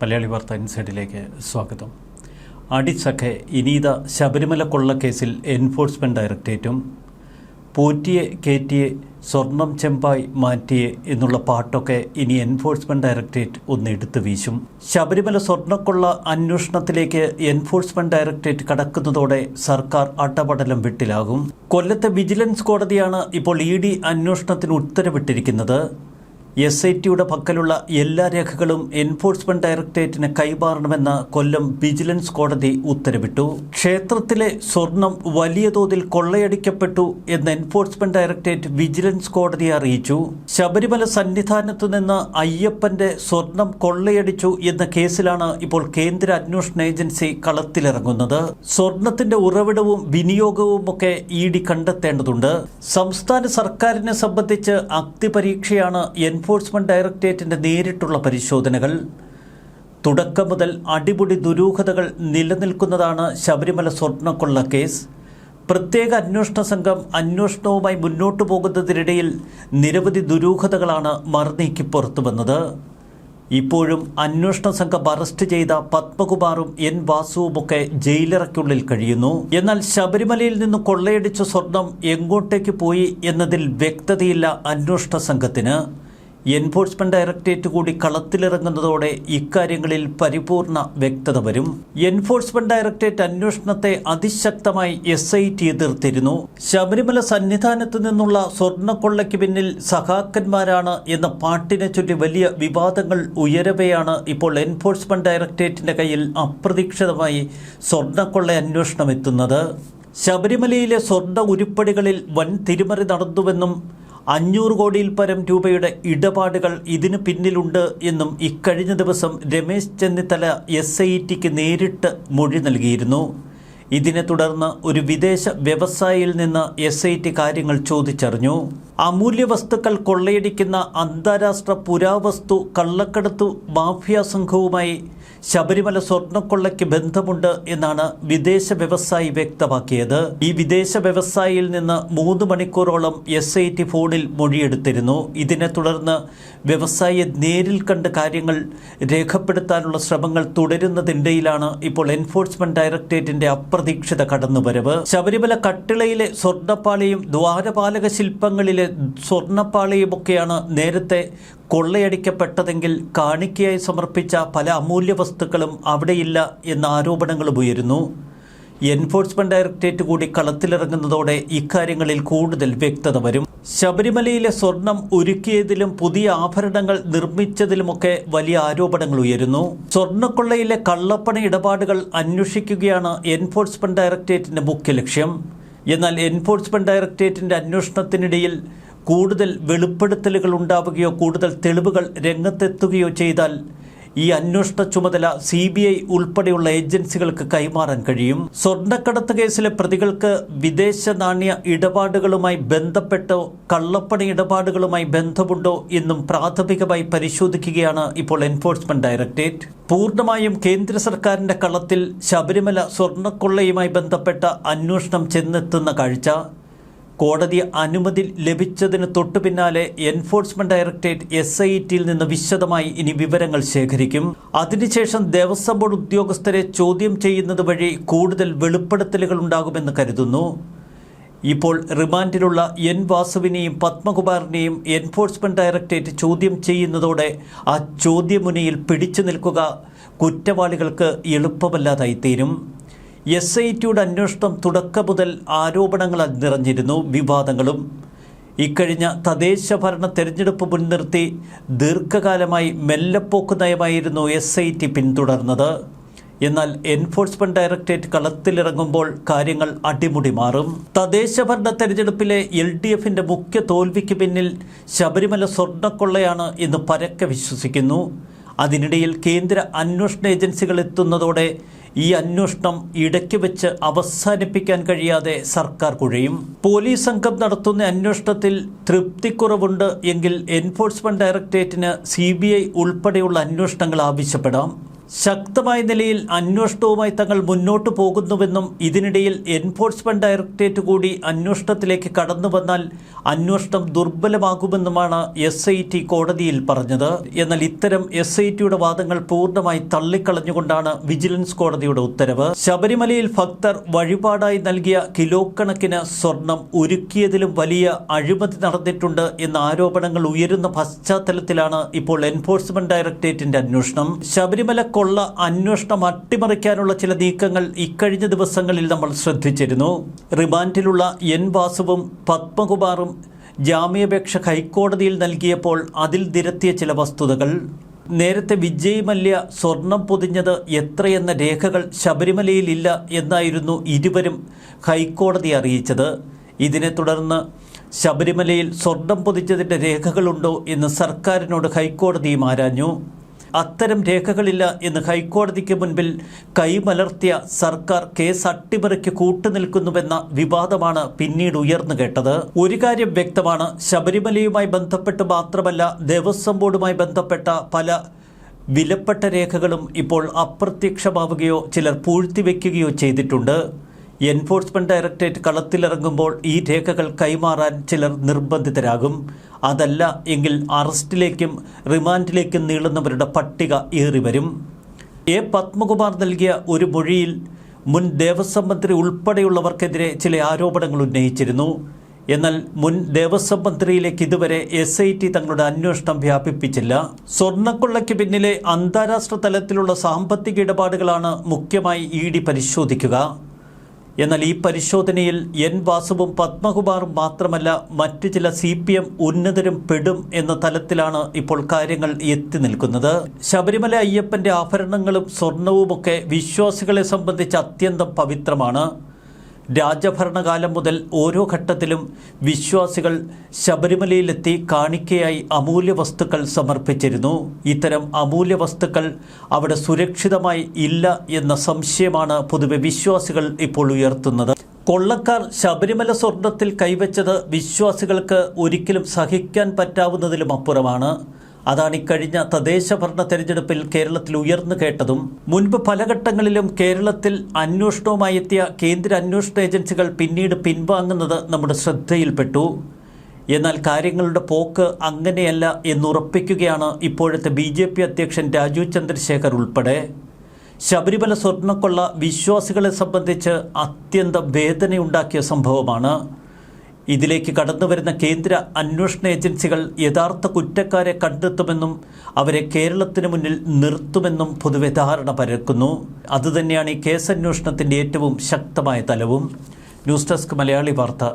മലയാളി വാർത്ത ഇൻസൈഡിലേക്ക് സ്വാഗതം. അടിസഖെ ഇനീത ശബരിമല കൊള്ളക്കേസിൽ എൻഫോഴ്സ്മെന്റ് ഡയറക്ടറേറ്റും പോറ്റിയെ കേറ്റിയെ സ്വർണം ചെമ്പായി മാറ്റിയെ എന്നുള്ള പാട്ടൊക്കെ ഇനി എൻഫോഴ്സ്മെന്റ് ഡയറക്ടറേറ്റ് ഒന്ന് എടുത്തു വീശും. ശബരിമല സ്വർണ്ണക്കൊള്ള അന്വേഷണത്തിലേക്ക് എൻഫോഴ്സ്മെന്റ് ഡയറക്ടറേറ്റ് കടക്കുന്നതോടെ സർക്കാർ അട്ടപടലം വിട്ടിലാകും. കൊല്ലത്തെ വിജിലൻസ് കോടതിയാണ് ഇപ്പോൾ ED അന്വേഷണത്തിന് ഉത്തരവിട്ടിരിക്കുന്നത്. SITയുടെ പക്കലുള്ള എല്ലാ രേഖകളും എൻഫോഴ്സ്മെന്റ് ഡയറക്ടറേറ്റിന് കൈമാറണമെന്ന് കൊല്ലം വിജിലൻസ് കോടതി ഉത്തരവിട്ടു. ക്ഷേത്രത്തിലെ സ്വർണം വലിയ തോതിൽ കൊള്ളയടിക്കപ്പെട്ടു എന്ന് എൻഫോഴ്സ്മെന്റ് ഡയറക്ടറേറ്റ് വിജിലൻസ് കോടതിയെ അറിയിച്ചു. ശബരിമല സന്നിധാനത്തു നിന്ന് അയ്യപ്പന്റെ സ്വർണം കൊള്ളയടിച്ചു എന്ന കേസിലാണ് ഇപ്പോൾ കേന്ദ്ര അന്വേഷണ ഏജൻസി കളത്തിലിറങ്ങുന്നത്. സ്വർണത്തിന്റെ ഉറവിടവും വിനിയോഗവും ഒക്കെ ED കണ്ടെത്തേണ്ടതുണ്ട്. സംസ്ഥാന സർക്കാരിനെ സംബന്ധിച്ച് അഗ്നിപരീക്ഷയാണ് എൻഫോഴ്സ്മെന്റ് ഡയറക്ടറേറ്റിന്റെ നേരിട്ടുള്ള പരിശോധനകൾ. തുടക്കം മുതൽ അടിമുടി ദുരൂഹതകൾ നിലനിൽക്കുന്നതാണ് ശബരിമല സ്വർണ്ണക്കൊള്ള കേസ്. പ്രത്യേക അന്വേഷണ സംഘം അന്വേഷണവുമായി മുന്നോട്ടു പോകുന്നതിനിടയിൽ നിരവധി ദുരൂഹതകളാണ് മറുനീക്കി പുറത്തു വന്നത്. ഇപ്പോഴും അന്വേഷണ സംഘം അറസ്റ്റ് ചെയ്ത പത്മകുമാറും N വാസുവുമൊക്കെ ജയിലറയ്ക്കുള്ളിൽ കഴിയുന്നു. എന്നാൽ ശബരിമലയിൽ നിന്ന് കൊള്ളയടിച്ച സ്വർണം എങ്ങോട്ടേക്ക് പോയി എന്നതിൽ വ്യക്തതയില്ല അന്വേഷണ സംഘത്തിന്. എൻഫോഴ്സ്മെന്റ് ഡയറക്ടറേറ്റ് കൂടി കളത്തിലിറങ്ങുന്നതോടെ ഇക്കാര്യങ്ങളിൽ പരിപൂർണ വ്യക്തത വരും. എൻഫോഴ്സ്മെന്റ് ഡയറക്ടറേറ്റ് അന്വേഷണത്തെ അതിശക്തമായി SIT എതിർത്തിരുന്നു. ശബരിമല സന്നിധാനത്തു നിന്നുള്ള സ്വർണ്ണക്കൊള്ളയ്ക്ക് പിന്നിൽ സഖാക്കന്മാരാണ് എന്ന പാട്ടിനെ ചൊല്ലി വലിയ വിവാദങ്ങൾ ഉയരവെയാണ് ഇപ്പോൾ എൻഫോഴ്സ്മെന്റ് ഡയറക്ടറേറ്റിന്റെ കയ്യിൽ അപ്രതീക്ഷിതമായി സ്വർണ്ണക്കൊള്ള അന്വേഷണം എത്തുന്നത്. ശബരിമലയിലെ സ്വർണ്ണ ഉരുപ്പടികളിൽ വൻ തിരിമറി നടന്നുവെന്നും 500 കോടിയിൽ പരം രൂപയുടെ ഇടപാടുകൾ ഇതിന് പിന്നിലുണ്ട് എന്നും ഇക്കഴിഞ്ഞ ദിവസം രമേശ് ചെന്നിത്തല SITക്ക് നേരിട്ട് മൊഴി നൽകിയിരുന്നു. ഇതിനെ തുടർന്ന് ഒരു വിദേശ വ്യവസായിയിൽ നിന്ന് SIT കാര്യങ്ങൾ ചോദിച്ചറിഞ്ഞു. അമൂല്യ വസ്തുക്കൾ കൊള്ളയടിക്കുന്ന അന്താരാഷ്ട്ര പുരാവസ്തു കള്ളക്കടത്തു മാഫിയ സംഘവുമായി ശബരിമല സ്വർണ്ണക്കൊള്ളയ്ക്ക് ബന്ധമുണ്ട് എന്നാണ് വിദേശ വ്യവസായി വ്യക്തമാക്കിയത്. ഈ വിദേശ വ്യവസായിയിൽ നിന്ന് 3 മണിക്കൂറോളം SIT ഫോണിൽ മൊഴിയെടുത്തിരുന്നു. ഇതിനെ തുടർന്ന് വ്യവസായിയെ നേരിൽ കണ്ട് കാര്യങ്ങൾ രേഖപ്പെടുത്താനുള്ള ശ്രമങ്ങൾ തുടരുന്നതിനിടയിലാണ് ഇപ്പോൾ എൻഫോഴ്സ്മെന്റ് ഡയറക്ടറേറ്റിന്റെ അപ്രതീക്ഷിത കടന്നുവരവ്. ശബരിമല കട്ടിളയിലെ സ്വർണ്ണപ്പാളിയും ദ്വാരപാലക ശില്പങ്ങളിലെ സ്വർണ്ണപ്പാളിയുമൊക്കെയാണ് നേരത്തെ കൊള്ളയടിക്കപ്പെട്ടതെങ്കിൽ കാണിക്കയായി സമർപ്പിച്ച പല അമൂല്യ വസ്തുക്കളും അവിടെയില്ല എന്ന ആരോപണങ്ങളും ഉയരുന്നു. എൻഫോഴ്സ്മെന്റ് ഡയറക്ടറേറ്റ് കൂടി കളത്തിലിറങ്ങുന്നതോടെ ഇക്കാര്യങ്ങളിൽ കൂടുതൽ വ്യക്തത വരും. ശബരിമലയിലെ സ്വർണം ഒരുക്കിയതിലും പുതിയ ആഭരണങ്ങൾ നിർമ്മിച്ചതിലുമൊക്കെ വലിയ ആരോപണങ്ങൾ ഉയരുന്നു. സ്വർണ്ണക്കൊള്ളയിലെ കള്ളപ്പണ ഇടപാടുകൾ അന്വേഷിക്കുകയാണ് എൻഫോഴ്സ്മെന്റ് ഡയറക്ടറേറ്റിന്റെ മുഖ്യ ലക്ഷ്യം. എന്നാൽ എൻഫോഴ്സ്മെന്റ് ഡയറക്ടറേറ്റിന്റെ അന്വേഷണത്തിനിടയിൽ കൂടുതൽ വെളിപ്പെടുത്തലുകൾ ഉണ്ടാവുകയോ കൂടുതൽ തെളിവുകൾ രംഗത്തെത്തുകയോ ചെയ്താൽ ഈ അന്വേഷണ ചുമതല CBI ഉൾപ്പെടെയുള്ള ഏജൻസികൾക്ക് കൈമാറാൻ കഴിയും. സ്വർണ്ണക്കടത്ത് കേസിലെ പ്രതികൾക്ക് വിദേശ നാണ്യ ഇടപാടുകളുമായി ബന്ധപ്പെട്ടോ കള്ളപ്പണ ഇടപാടുകളുമായി ബന്ധമുണ്ടോ എന്നും പ്രാഥമികമായി പരിശോധിക്കുകയാണ് ഇപ്പോൾ എൻഫോഴ്സ്മെന്റ് ഡയറക്ടറേറ്റ്. പൂർണ്ണമായും കേന്ദ്ര സർക്കാരിന്റെ കളത്തിൽ ശബരിമല സ്വർണ്ണക്കൊള്ളയുമായി ബന്ധപ്പെട്ട അന്വേഷണം ചെന്നെത്തുന്ന കാഴ്ച. കോടതി അനുമതി ലഭിച്ചതിന് തൊട്ടു പിന്നാലെ എൻഫോഴ്സ്മെന്റ് ഡയറക്ടറേറ്റ് SITയിൽ നിന്ന് വിശദമായി ഇനി വിവരങ്ങൾ ശേഖരിക്കും. അതിനുശേഷം ദേവസ്വം ബോർഡ് ഉദ്യോഗസ്ഥരെ ചോദ്യം ചെയ്യുന്നത് വഴി കൂടുതൽ വെളിപ്പെടുത്തലുകൾ ഉണ്ടാകുമെന്ന് കരുതുന്നു. ഇപ്പോൾ റിമാൻഡിലുള്ള N വാസുവിനെയും പത്മകുമാറിനെയും എൻഫോഴ്സ്മെന്റ് ഡയറക്ടറേറ്റ് ചോദ്യം ചെയ്യുന്നതോടെ ആ ചോദ്യമുനയിൽ പിടിച്ചു നിൽക്കുക കുറ്റവാളികൾക്ക് എളുപ്പമല്ലാതായിത്തീരും. SITയുടെ അന്വേഷണം തുടക്കം മുതൽ ആരോപണങ്ങളാൽ നിറഞ്ഞിരുന്നു, വിവാദങ്ങളും. ഇക്കഴിഞ്ഞ തദ്ദേശ ഭരണ തെരഞ്ഞെടുപ്പ് മുൻനിർത്തി ദീർഘകാലമായി മെല്ലെപ്പോക്ക് നയമായിരുന്നു SIT പിന്തുടർന്നത്. എന്നാൽ എൻഫോഴ്സ്മെന്റ് ഡയറക്ടറേറ്റ് കളത്തിലിറങ്ങുമ്പോൾ കാര്യങ്ങൾ അടിമുടി മാറും. തദ്ദേശ ഭരണ തെരഞ്ഞെടുപ്പിലെ LDFന്റെ മുഖ്യ തോൽവിക്ക് പിന്നിൽ ശബരിമല സ്വർണ്ണക്കൊള്ളയാണ് എന്ന് പരക്കെ വിശ്വസിക്കുന്നു. അതിനിടയിൽ കേന്ദ്ര അന്വേഷണ ഏജൻസികൾ എത്തുന്നതോടെ ഈ അന്വേഷണം ഇടയ്ക്ക് വെച്ച് അവസാനിപ്പിക്കാൻ കഴിയാതെ സർക്കാർ കുഴയും. പോലീസ് സംഘം നടത്തുന്ന അന്വേഷണത്തിൽ തൃപ്തിക്കുറവുണ്ട് എങ്കിൽ എൻഫോഴ്സ്മെന്റ് ഡയറക്ടറേറ്റിന് CBI ഉൾപ്പെടെയുള്ള അന്വേഷണങ്ങൾ ആവശ്യപ്പെടാം. ശക്തമായ നിലയിൽ അന്വേഷണവുമായി തങ്ങൾ മുന്നോട്ടു പോകുന്നുവെന്നും ഇതിനിടയിൽ എൻഫോഴ്സ്മെന്റ് ഡയറക്ടറേറ്റ് കൂടി അന്വേഷണത്തിലേക്ക് കടന്നു വന്നാൽ അന്വേഷണം ദുർബലമാകുമെന്നുമാണ് SIT കോടതിയിൽ പറഞ്ഞത്. എന്നാൽ ഇത്തരം SITയുടെ വാദങ്ങൾ പൂർണ്ണമായി തള്ളിക്കളഞ്ഞുകൊണ്ടാണ് വിജിലൻസ് കോടതിയുടെ ഉത്തരവ്. ശബരിമലയിൽ ഭക്തർ വഴിപാടായി നൽകിയ കിലോ കണക്കിന് സ്വർണം ഒരുക്കിയതിലും വലിയ അഴിമതി നടന്നിട്ടുണ്ട് എന്ന ആരോപണങ്ങൾ ഉയരുന്ന പശ്ചാത്തലത്തിലാണ് ഇപ്പോൾ എൻഫോഴ്സ്മെന്റ് ഡയറക്ടറേറ്റിന്റെ അന്വേഷണം. ശബരിമല കൊള്ള അന്വേഷണം അട്ടിമറിക്കാനുള്ള ചില നീക്കങ്ങൾ ഇക്കഴിഞ്ഞ ദിവസങ്ങളിൽ നമ്മൾ ശ്രദ്ധിച്ചിരുന്നു. റിമാൻഡിലുള്ള N വാസുവും പത്മകുമാറും ജാമ്യാപേക്ഷ ഹൈക്കോടതിയിൽ നൽകിയപ്പോൾ അതിൽ നിരത്തിയ ചില വസ്തുതകൾ. നേരത്തെ വിജയ് മല്യ സ്വർണം പൊതിഞ്ഞത് എത്രയെന്ന രേഖകൾ ശബരിമലയിൽ ഇല്ല എന്നായിരുന്നു ഇരുവരും ഹൈക്കോടതിയെ അറിയിച്ചത്. ഇതിനെ തുടർന്ന് ശബരിമലയിൽ സ്വർണം പൊതിഞ്ഞതിൻ്റെ രേഖകളുണ്ടോ എന്ന് സർക്കാരിനോട് ഹൈക്കോടതിയും ആരാഞ്ഞു. അത്തരം രേഖകളില്ല എന്ന് ഹൈക്കോടതിക്ക് മുൻപിൽ കൈമലർത്തിയ സർക്കാർ കേസ് അട്ടിമറിക്ക് കൂട്ടുനിൽക്കുന്നുവെന്ന വിവാദമാണ് പിന്നീട് ഉയർന്നു കേട്ടത്. ഒരു കാര്യം വ്യക്തമാണ്, ശബരിമലയുമായി ബന്ധപ്പെട്ട് മാത്രമല്ല ദേവസ്വം ബോർഡുമായി ബന്ധപ്പെട്ട പല വിലപ്പെട്ട രേഖകളും ഇപ്പോൾ അപ്രത്യക്ഷമാവുകയോ ചിലർ പൂഴ്ത്തിവെക്കുകയോ ചെയ്തിട്ടുണ്ട്. എൻഫോഴ്സ്മെന്റ് ഡയറക്ടറേറ്റ് കളത്തിലിറങ്ങുമ്പോൾ ഈ രേഖകൾ കൈമാറാൻ ചിലർ നിർബന്ധിതരാകും. അതല്ല എങ്കിൽ അറസ്റ്റിലേക്കും റിമാൻഡിലേക്കും നീളുന്നവരുടെ പട്ടിക ഏറി വരും. പത്മകുമാർ നൽകിയ ഒരു മൊഴിയിൽ മുൻ ദേവസ്വം മന്ത്രി ഉൾപ്പെടെയുള്ളവർക്കെതിരെ ചില ആരോപണങ്ങൾ ഉന്നയിച്ചിരുന്നു. എന്നാൽ മുൻ ദേവസ്വം മന്ത്രിയിലേക്ക് ഇതുവരെ SIT തങ്ങളുടെ അന്വേഷണം വ്യാപിപ്പിച്ചില്ല. സ്വർണ്ണക്കൊള്ളയ്ക്ക് പിന്നിലെ അന്താരാഷ്ട്ര തലത്തിലുള്ള സാമ്പത്തിക ഇടപാടുകളാണ് മുഖ്യമായി ED പരിശോധിക്കുക. എന്നാൽ ഈ പരിശോധനയിൽ N വാസുവും പത്മകുമാറും മാത്രമല്ല മറ്റു ചില CPM ഉന്നതരും പെടും എന്ന തലത്തിലാണ് ഇപ്പോൾ കാര്യങ്ങൾ എത്തി നിൽക്കുന്നത്. ശബരിമല അയ്യപ്പന്റെ ആഭരണങ്ങളും സ്വർണവുമൊക്കെ വിശ്വാസികളെ സംബന്ധിച്ച് അത്യന്തം പവിത്രമാണ്. രാജഭരണകാലം മുതൽ ഓരോ ഘട്ടത്തിലും വിശ്വാസികൾ ശബരിമലയിലെത്തി കാണിക്കയായി അമൂല്യ വസ്തുക്കൾ സമർപ്പിച്ചിരുന്നു. ഇത്തരം അമൂല്യ വസ്തുക്കൾ അവിടെ സുരക്ഷിതമായി ഇല്ല എന്ന സംശയമാണ് പൊതുവെ വിശ്വാസികൾ ഇപ്പോൾ ഉയർത്തുന്നത്. കൊള്ളക്കാർ ശബരിമല സ്വർണത്തിൽ കൈവച്ചത് വിശ്വാസികൾക്ക് ഒരിക്കലും സഹിക്കാൻ പറ്റാവുന്നതിലും അപ്പുറമാണ്. അതാണ് ഇക്കഴിഞ്ഞ തദ്ദേശ ഭരണ തെരഞ്ഞെടുപ്പിൽ കേരളത്തിൽ ഉയർന്നു കേട്ടതും. മുൻപ് പല ഘട്ടങ്ങളിലും കേരളത്തിൽ അന്വേഷണവുമായി എത്തിയ കേന്ദ്ര അന്വേഷണ ഏജൻസികൾ പിന്നീട് പിൻവാങ്ങുന്നത് നമ്മുടെ ശ്രദ്ധയിൽപ്പെട്ടു. എന്നാൽ കാര്യങ്ങളുടെ പോക്ക് അങ്ങനെയല്ല എന്നുറപ്പിക്കുകയാണ് ഇപ്പോഴത്തെ BJP അധ്യക്ഷൻ രാജീവ് ചന്ദ്രശേഖർ ഉൾപ്പെടെ. ശബരിമല സ്വർണ്ണക്കൊള്ള വിശ്വാസികളെ സംബന്ധിച്ച് അത്യന്തം വേദനയുണ്ടാക്കിയ സംഭവമാണ്. ഇതിലേക്ക് കടന്നുവരുന്ന കേന്ദ്ര അന്വേഷണ ഏജൻസികൾ യഥാർത്ഥ കുറ്റക്കാരെ കണ്ടെത്തുമെന്നും അവരെ കേരളത്തിന് മുന്നിൽ നിർത്തുമെന്നും പൊതുവെ ധാരണ പരക്കുന്നു. അതുതന്നെയാണ് ഈ കേസന്വേഷണത്തിൻ്റെ ഏറ്റവും ശക്തമായ തലവും. ന്യൂസ് ഡെസ്ക് മലയാളി വാർത്ത.